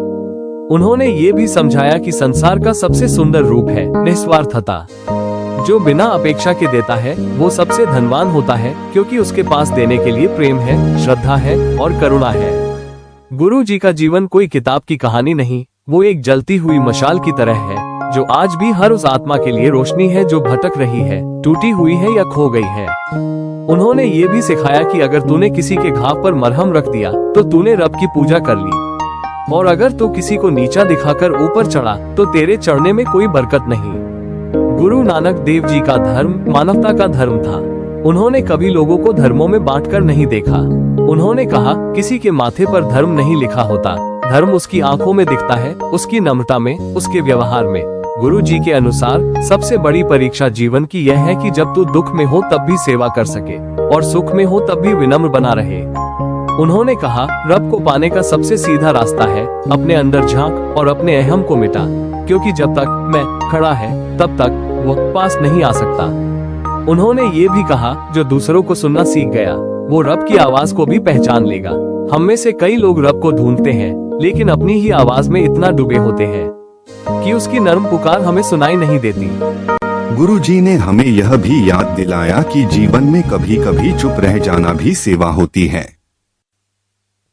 उन्होंने ये भी समझाया कि संसार का सबसे सुंदर रूप है निस्वार्थता। जो बिना अपेक्षा के देता है वो सबसे धनवान होता है, क्योंकि उसके पास देने के लिए प्रेम है, श्रद्धा है और करुणा है। गुरु जी का जीवन कोई किताब की कहानी नहीं, वो एक जलती हुई मशाल की तरह है, जो आज भी हर उस आत्मा के लिए रोशनी है जो भटक रही है, टूटी हुई है या खो गई है। उन्होंने ये भी सिखाया कि अगर तूने किसी के घाव पर मरहम रख दिया तो तूने रब की पूजा कर ली, और अगर तू किसी को नीचा दिखाकर ऊपर चढ़ा तो तेरे चढ़ने में कोई बरकत नहीं। गुरु नानक देव जी का धर्म मानवता का धर्म था। उन्होंने कभी लोगों को धर्मों में बांटकर नहीं देखा। उन्होंने कहा, किसी के माथे पर धर्म नहीं लिखा होता, धर्म उसकी आंखों में दिखता है, उसकी नम्रता में, उसके व्यवहार में। गुरु जी के अनुसार सबसे बड़ी परीक्षा जीवन की यह है कि जब तू दुख में हो तब भी सेवा कर सके, और सुख में हो तब भी विनम्र बना रहे। उन्होंने कहा, रब को पाने का सबसे सीधा रास्ता है अपने अंदर झांक और अपने अहम को मिटा, क्योंकि जब तक मैं खड़ा है तब तक वो पास नहीं आ सकता। उन्होंने ये भी कहा, जो दूसरों को सुनना सीख गया वो रब की आवाज को भी पहचान लेगा। हम में से कई लोग रब को ढूंढते हैं, लेकिन अपनी ही आवाज में इतना डूबे होते हैं कि उसकी नर्म पुकार हमें सुनाई नहीं देती। गुरु जी ने हमें यह भी याद दिलाया कि जीवन में कभी कभी चुप रह जाना भी सेवा होती है।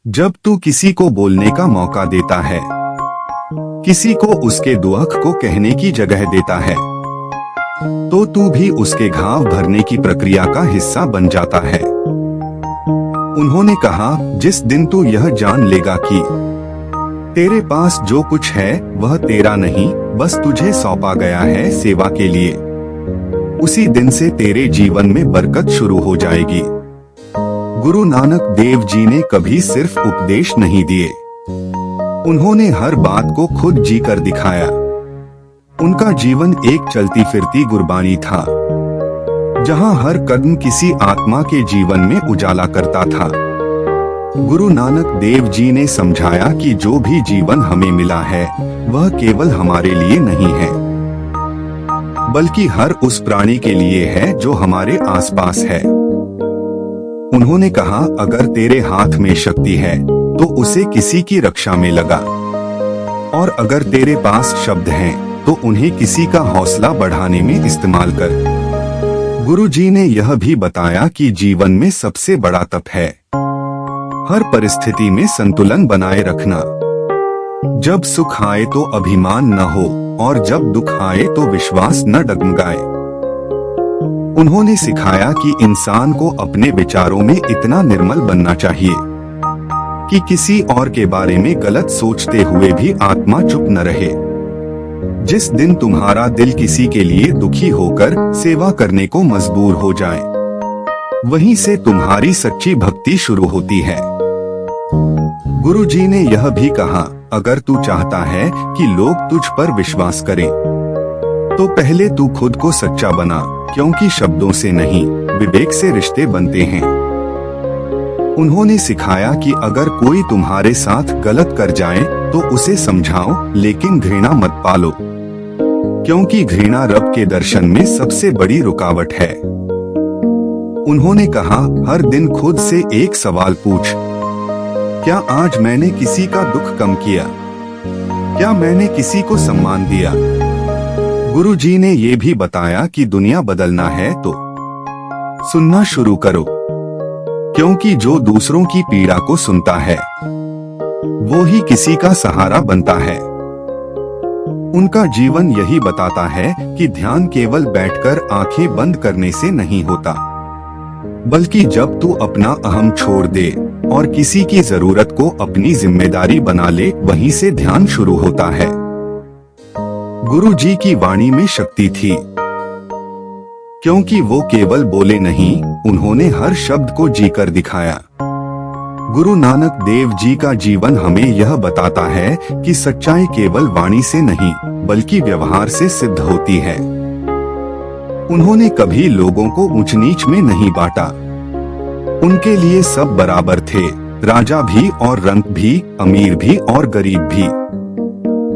जब तू किसी को बोलने का मौका देता है, किसी को उसके दुख को कहने की जगह देता है, तो तू भी उसके घाव भरने की प्रक्रिया का हिस्सा बन जाता है। उन्होंने कहा, जिस दिन तू यह जान लेगा कि तेरे पास जो कुछ है वह तेरा नहीं, बस तुझे सौंपा गया है सेवा के लिए, उसी दिन से तेरे जीवन में बरकत शुरू हो जाएगी। गुरु नानक देव जी ने कभी सिर्फ उपदेश नहीं दिए, उन्होंने हर बात को खुद जी कर दिखाया। उनका जीवन एक चलती फिरती गुरबानी था, जहां हर कदम किसी आत्मा के जीवन में उजाला करता था। गुरु नानक देव जी ने समझाया कि जो भी जीवन हमें मिला है वह केवल हमारे लिए नहीं है, बल्कि हर उस प्राणी के लिए है जो हमारे आसपास है। उन्होंने कहा, अगर तेरे हाथ में शक्ति है तो उसे किसी की रक्षा में लगा, और अगर तेरे पास शब्द हैं तो उन्हें किसी का हौसला बढ़ाने में इस्तेमाल कर। गुरु जी ने यह भी बताया कि जीवन में सबसे बड़ा तप है हर परिस्थिति में संतुलन बनाए रखना। जब सुख आए तो अभिमान न हो, और जब दुख आए तो विश्वास न डगमगाए। उन्होंने सिखाया कि इंसान को अपने विचारों में इतना निर्मल बनना चाहिए कि किसी और के बारे में गलत सोचते हुए भी आत्मा चुप न रहे। जिस दिन तुम्हारा दिल किसी के लिए दुखी होकर सेवा करने को मजबूर हो जाए, वहीं से तुम्हारी सच्ची भक्ति शुरू होती है। गुरु जी ने यह भी कहा, अगर तू चाहता है कि लोग तुझ पर विश्वास करें, तो पहले तू खुद को सच्चा बना, क्योंकि शब्दों से नहीं विवेक से रिश्ते बनते हैं। उन्होंने सिखाया कि अगर कोई तुम्हारे साथ गलत कर जाए तो उसे समझाओ, लेकिन घृणा मत पालो, क्योंकि घृणा रब के दर्शन में सबसे बड़ी रुकावट है। उन्होंने कहा, हर दिन खुद से एक सवाल पूछ, क्या आज मैंने किसी का दुख कम किया? क्या मैंने किसी को सम्मान दिया? गुरु जी ने ये भी बताया कि दुनिया बदलना है तो सुनना शुरू करो, क्योंकि जो दूसरों की पीड़ा को सुनता है वो ही किसी का सहारा बनता है। उनका जीवन यही बताता है कि ध्यान केवल बैठकर आंखें बंद करने से नहीं होता, बल्कि जब तू अपना अहम छोड़ दे और किसी की जरूरत को अपनी जिम्मेदारी बना ले, वहीं से ध्यान शुरू होता है। गुरु जी की वाणी में शक्ति थी, क्योंकि वो केवल बोले नहीं, उन्होंने हर शब्द को जीकर दिखाया। गुरु नानक देव जी का जीवन हमें यह बताता है कि सच्चाई केवल वाणी से नहीं बल्कि व्यवहार से सिद्ध होती है। उन्होंने कभी लोगों को ऊंच नीच में नहीं बांटा, उनके लिए सब बराबर थे, राजा भी और रंक भी, अमीर भी और गरीब भी।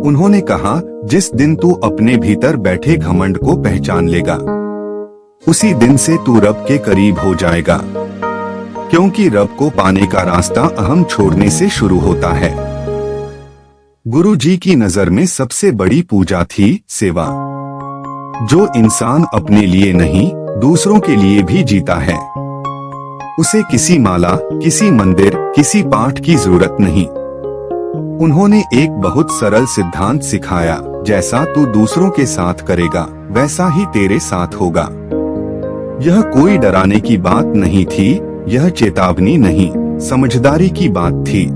उन्होंने कहा, जिस दिन तू अपने भीतर बैठे घमंड को पहचान लेगा, उसी दिन से तू रब के करीब हो जाएगा, क्योंकि रब को पाने का रास्ता अहम छोड़ने से शुरू होता है। गुरु जी की नजर में सबसे बड़ी पूजा थी सेवा। जो इंसान अपने लिए नहीं, दूसरों के लिए भी जीता है, उसे किसी माला, किसी मंदिर, किसी पाठ की जरूरत नहीं। उन्होंने एक बहुत सरल सिद्धांत सिखाया, जैसा तू दूसरों के साथ करेगा, वैसा ही तेरे साथ होगा। यह कोई डराने की बात नहीं थी, यह चेतावनी नहीं, समझदारी की बात थी।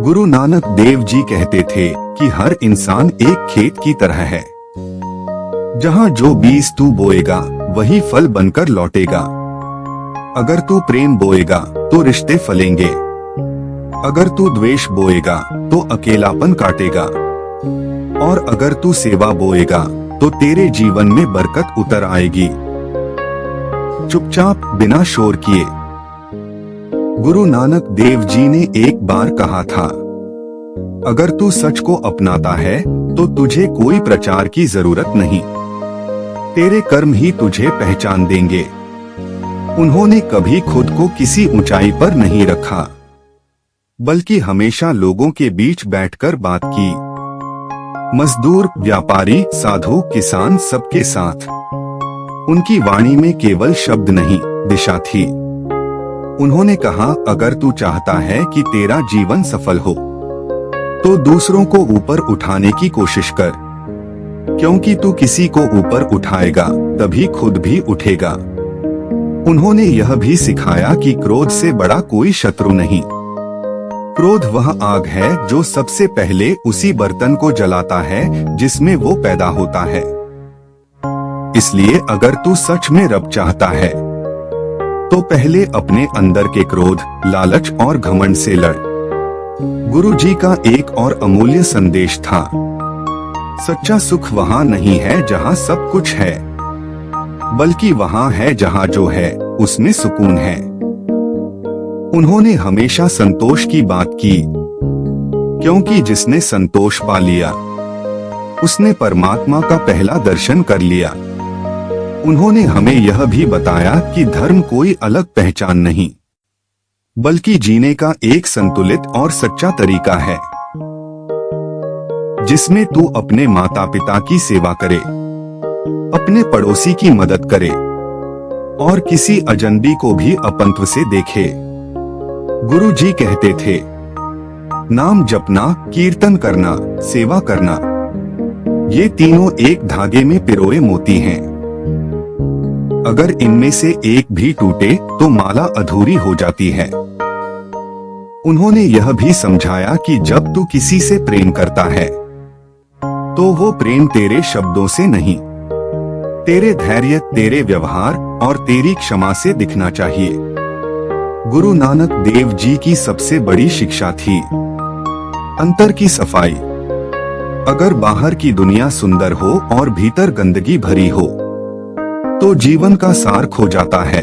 गुरु नानक देव जी कहते थे कि हर इंसान एक खेत की तरह है, जहाँ जो बीज तू बोएगा वही फल बनकर लौटेगा। अगर तू प्रेम बोएगा तो रिश्ते फलेंगे, अगर तू द्वेष बोएगा तो अकेलापन काटेगा, और अगर तू सेवा बोएगा तो तेरे जीवन में बरकत उतर आएगी। चुपचाप बिना शोर किए। गुरु नानक देव जी ने एक बार कहा था, अगर तू सच को अपनाता है तो तुझे कोई प्रचार की जरूरत नहीं, तेरे कर्म ही तुझे पहचान देंगे। उन्होंने कभी खुद को किसी ऊंचाई पर नहीं रखा, बल्कि हमेशा लोगों के बीच बैठकर बात की। मजदूर, व्यापारी, साधु, किसान, सबके साथ। उनकी वाणी में केवल शब्द नहीं, दिशा थी। उन्होंने कहा, अगर तू चाहता है कि तेरा जीवन सफल हो तो दूसरों को ऊपर उठाने की कोशिश कर, क्योंकि तू किसी को ऊपर उठाएगा तभी खुद भी उठेगा। उन्होंने यह भी सिखाया कि क्रोध से बड़ा कोई शत्रु नहीं। क्रोध वह आग है जो सबसे पहले उसी बर्तन को जलाता है जिसमें वो पैदा होता है। इसलिए अगर तू सच में रब चाहता है तो पहले अपने अंदर के क्रोध, लालच और घमंड से लड़। गुरु जी का एक और अमूल्य संदेश था, सच्चा सुख वहाँ नहीं है जहाँ सब कुछ है, बल्कि वहाँ है जहाँ जो है उसमें सुकून है। उन्होंने हमेशा संतोष की बात की, क्योंकि जिसने संतोष पा लिया उसने परमात्मा का पहला दर्शन कर लिया। उन्होंने हमें यह भी बताया कि धर्म कोई अलग पहचान नहीं, बल्कि जीने का एक संतुलित और सच्चा तरीका है, जिसमें तू अपने माता पिता की सेवा करे, अपने पड़ोसी की मदद करे और किसी अजनबी को भी अपनत्व से देखे। गुरु जी कहते थे, नाम जपना, कीर्तन करना, सेवा करना, ये तीनों एक धागे में पिरोए मोती हैं। अगर इनमें से एक भी टूटे तो माला अधूरी हो जाती है। उन्होंने यह भी समझाया कि जब तू किसी से प्रेम करता है तो वो प्रेम तेरे शब्दों से नहीं, तेरे धैर्य, तेरे व्यवहार और तेरी क्षमा से दिखना चाहिए। गुरु नानक देव जी की सबसे बड़ी शिक्षा थी अंतर की सफाई। अगर बाहर की दुनिया सुंदर हो और भीतर गंदगी भरी हो तो जीवन का सार खो जाता है।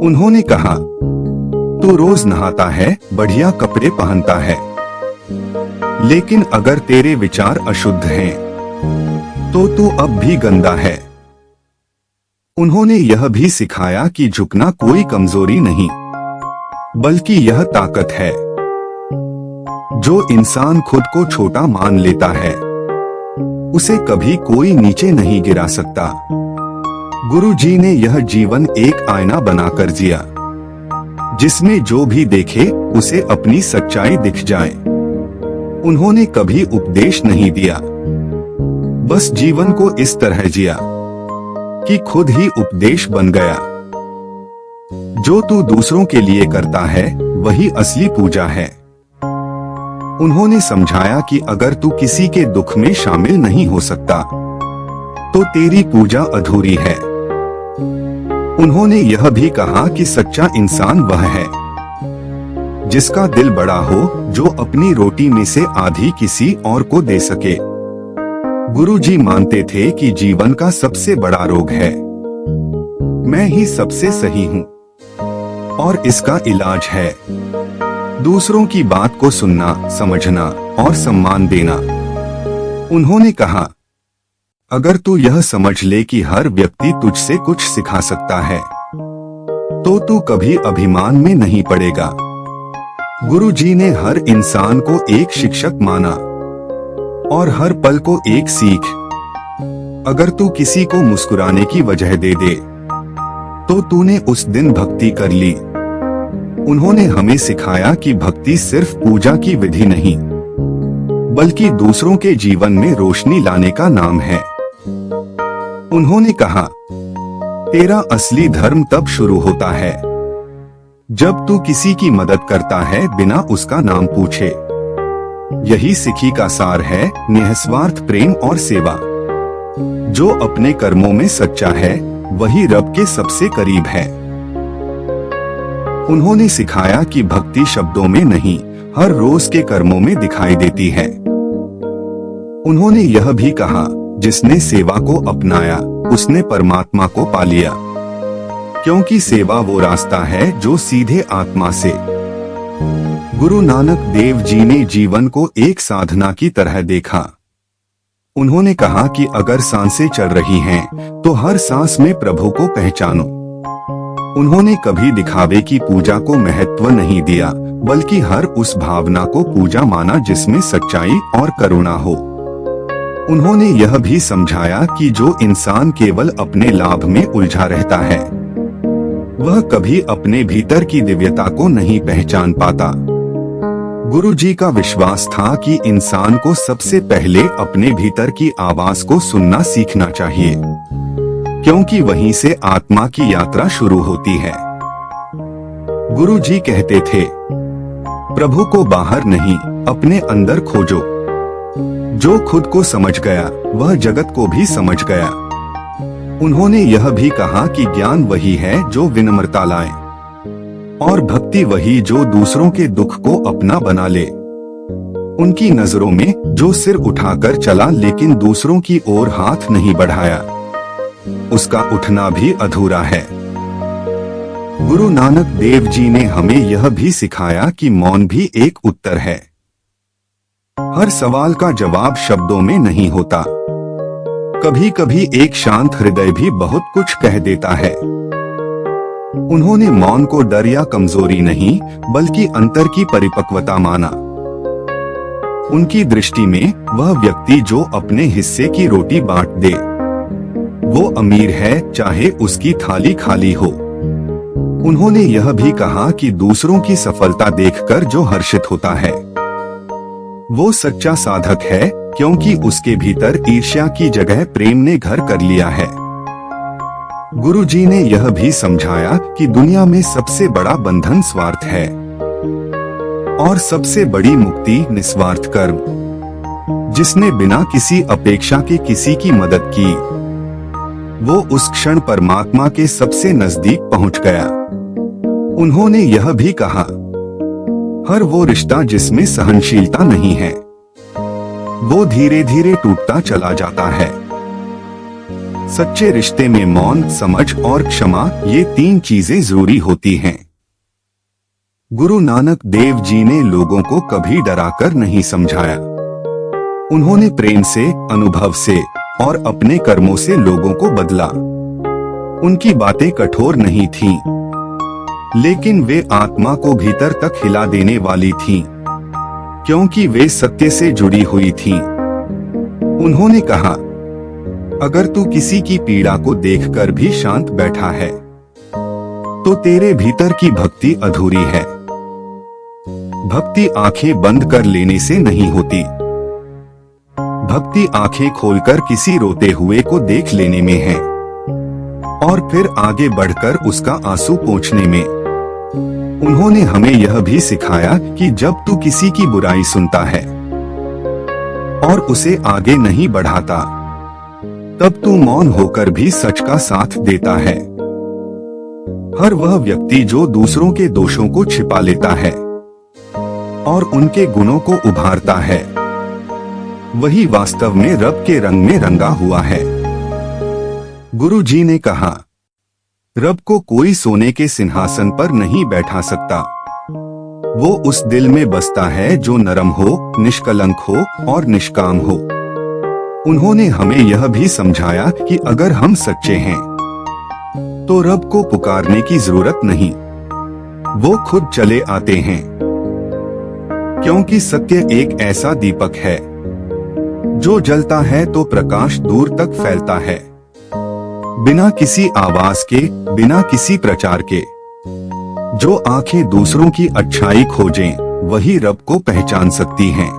उन्होंने कहा, तू रोज नहाता है, बढ़िया कपड़े पहनता है, लेकिन अगर तेरे विचार अशुद्ध हैं तो तू अब भी गंदा है। उन्होंने यह भी सिखाया कि झुकना कोई कमजोरी नहीं, बल्कि यह ताकत है। जो इंसान खुद को छोटा मान लेता है उसे कभी कोई नीचे नहीं गिरा सकता। गुरु जी ने यह जीवन एक आईना बनाकर जिया, जिसमें जो भी देखे उसे अपनी सच्चाई दिख जाए। उन्होंने कभी उपदेश नहीं दिया, बस जीवन को इस तरह जिया कि खुद ही उपदेश बन गया। जो तू दूसरों के लिए करता है वही असली पूजा है। उन्होंने समझाया कि अगर तू किसी के दुख में शामिल नहीं हो सकता तो तेरी पूजा अधूरी है। उन्होंने यह भी कहा कि सच्चा इंसान वह है जिसका दिल बड़ा हो, जो अपनी रोटी में से आधी किसी और को दे सके। गुरु जी मानते थे कि जीवन का सबसे बड़ा रोग है मैं ही सबसे सही हूँ, और इसका इलाज है दूसरों की बात को सुनना, समझना और सम्मान देना। उन्होंने कहा, अगर तू यह समझ ले कि हर व्यक्ति तुझसे कुछ सिखा सकता है, तो तू कभी अभिमान में नहीं पड़ेगा। गुरुजी ने हर इंसान को एक शिक्षक माना और हर पल को एक सीख। अगर तू किसी को मुस्कुराने की वजह दे दे, तो तूने उस दिन भक्ति कर ली। उन्होंने हमें सिखाया कि भक्ति सिर्फ पूजा की विधि नहीं, बल्कि दूसरों के जीवन में रोशनी लाने का नाम है। उन्होंने कहा, तेरा असली धर्म तब शुरू होता है जब तू किसी की मदद करता है बिना उसका नाम पूछे। यही सिखी का सार है, निस्वार्थ प्रेम और सेवा। जो अपने कर्मों में सच्चा है, वही रब के सबसे करीब है। उन्होंने सिखाया कि भक्ति शब्दों में नहीं, हर रोज के कर्मों में दिखाई देती है। उन्होंने यह भी कहा, जिसने सेवा को अपनाया, उसने परमात्मा को पा लिया, क्योंकि सेवा वो रास्ता है जो सीधे आत्मा से। गुरु नानक देव जी ने जीवन को एक साधना की तरह देखा। उन्होंने कहा कि अगर सांसें चल रही हैं, तो हर सांस में प्रभु को पहचानो। उन्होंने कभी दिखावे की पूजा को महत्व नहीं दिया, बल्कि हर उस भावना को पूजा माना जिसमें सच्चाई और करुणा हो। उन्होंने यह भी समझाया कि जो इंसान केवल अपने लाभ में उलझा रहता है, वह कभी अपने भीतर की दिव्यता को नहीं पहचान पाता। गुरुजी का विश्वास था कि इंसान को सबसे पहले अपने भीतर की आवाज को सुनना सीखना चाहिए, क्योंकि वहीं से आत्मा की यात्रा शुरू होती है। गुरुजी कहते थे, प्रभु को बाहर नहीं, अपने अंदर खोजो। जो खुद को समझ गया, वह जगत को भी समझ गया। उन्होंने यह भी कहा कि ज्ञान वही है जो विनम्रता लाए, और भक्ति वही जो दूसरों के दुख को अपना बना ले। उनकी नजरों में जो सिर उठाकर चला लेकिन दूसरों की ओर हाथ नहीं बढ़ाया, उसका उठना भी अधूरा है। गुरु नानक देव जी ने हमें यह भी सिखाया कि मौन भी एक उत्तर है। हर सवाल का जवाब शब्दों में नहीं होता। कभी कभी एक शांत हृदय भी बहुत कुछ कह देता है। उन्होंने मौन को डर या कमजोरी नहीं, बल्कि अंतर की परिपक्वता माना। उनकी दृष्टि में वह व्यक्ति जो अपने हिस्से की रोटी बांट दे, वो अमीर है, चाहे उसकी थाली खाली हो। उन्होंने यह भी कहा कि दूसरों की सफलता देखकर जो हर्षित होता है, वो सच्चा साधक है, क्योंकि उसके भीतर ईर्ष्या की जगह प्रेम ने घर कर लिया है। गुरुजी ने यह भी समझाया कि दुनिया में सबसे बड़ा बंधन स्वार्थ है, और सबसे बड़ी मुक्ति निस्वार्थ कर्म। जिसने बिना किसी अपेक्षा के किसी की मदद की, वो उस क्षण परमात्मा के सबसे नजदीक पहुंच गया। उन्होंने यह भी कहा, हर वो रिश्ता जिसमें सहनशीलता नहीं है, वो धीरे धीरे टूटता चला जाता है। सच्चे रिश्ते में मौन, समझ और क्षमा, ये 3 चीजें जरूरी होती हैं। गुरु नानक देव जी ने लोगों को कभी डराकर नहीं समझाया। उन्होंने प्रेम से, अनुभव से और अपने कर्मों से लोगों को बदला। उनकी बातें कठोर नहीं थीं, लेकिन वे आत्मा को भीतर तक हिला देने वाली थीं, क्योंकि वे सत्य से जुड़ी हुई थीं। उन्होंने कहा, अगर तू किसी की पीड़ा को देखकर भी शांत बैठा है, तो तेरे भीतर की भक्ति अधूरी है। भक्ति आंखें बंद कर लेने से नहीं होती। भक्ति आंखें खोलकर किसी रोते हुए को देख लेने में है, और फिर आगे बढ़कर उसका आंसू पोंछने में। उन्होंने हमें यह भी सिखाया कि जब तू किसी की बुराई सुनता है और उसे आगे नहीं बढ़ाता, तब तू मौन होकर भी सच का साथ देता है। हर वह व्यक्ति जो दूसरों के दोषों को छिपा लेता है और उनके गुणों को उभारता है, वही वास्तव में रब के रंग में रंगा हुआ है। गुरु जी ने कहा, रब को कोई सोने के सिंहासन पर नहीं बैठा सकता। वो उस दिल में बसता है जो नरम हो, निष्कलंक हो और निष्काम हो। उन्होंने हमें यह भी समझाया कि अगर हम सच्चे हैं तो रब को पुकारने की जरूरत नहीं, वो खुद चले आते हैं। क्योंकि सत्य एक ऐसा दीपक है जो जलता है तो प्रकाश दूर तक फैलता है, बिना किसी आवाज के, बिना किसी प्रचार के। जो आंखें दूसरों की अच्छाई खोजें, वही रब को पहचान सकती हैं।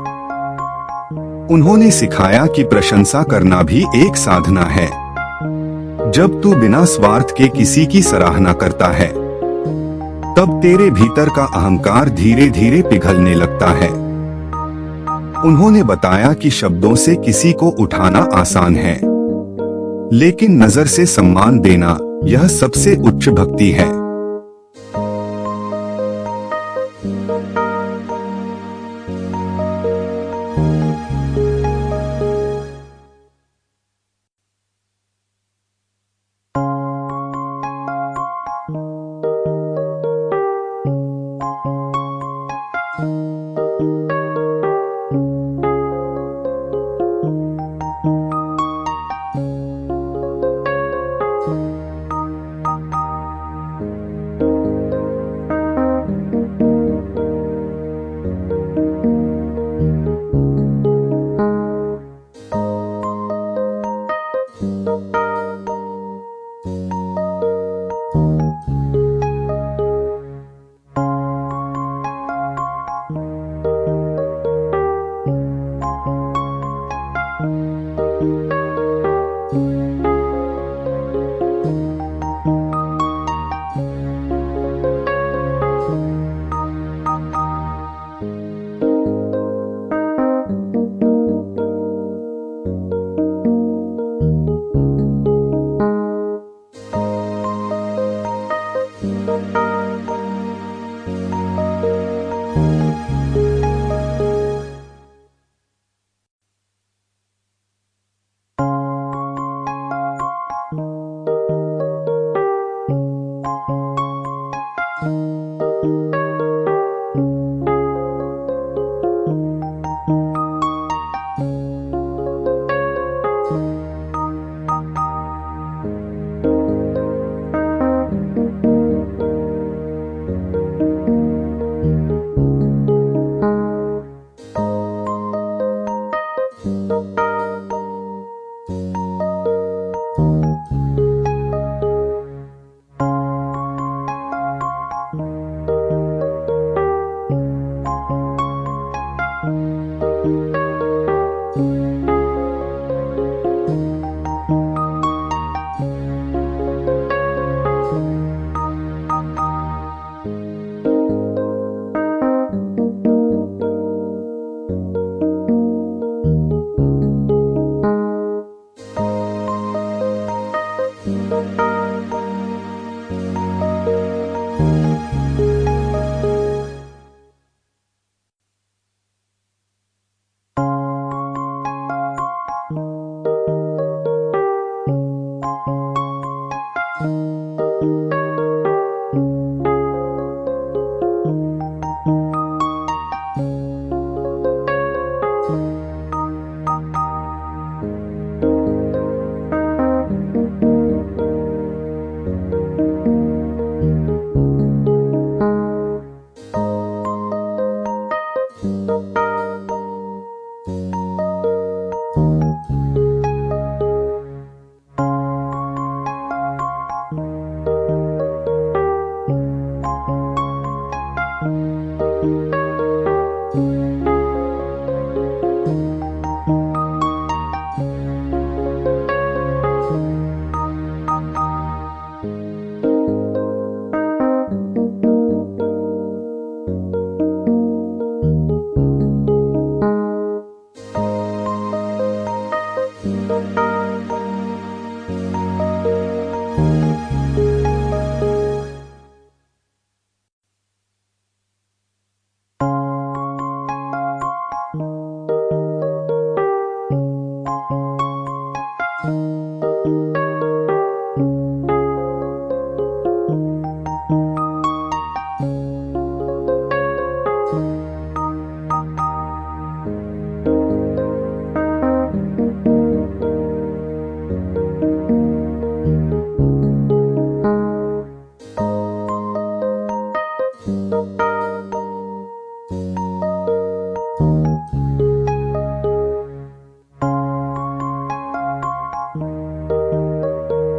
उन्होंने सिखाया कि प्रशंसा करना भी एक साधना है। जब तू बिना स्वार्थ के किसी की सराहना करता है, तब तेरे भीतर का अहंकार धीरे धीरे पिघलने लगता है। उन्होंने बताया कि शब्दों से किसी को उठाना आसान है, लेकिन नजर से सम्मान देना, यह सबसे उच्च भक्ति है।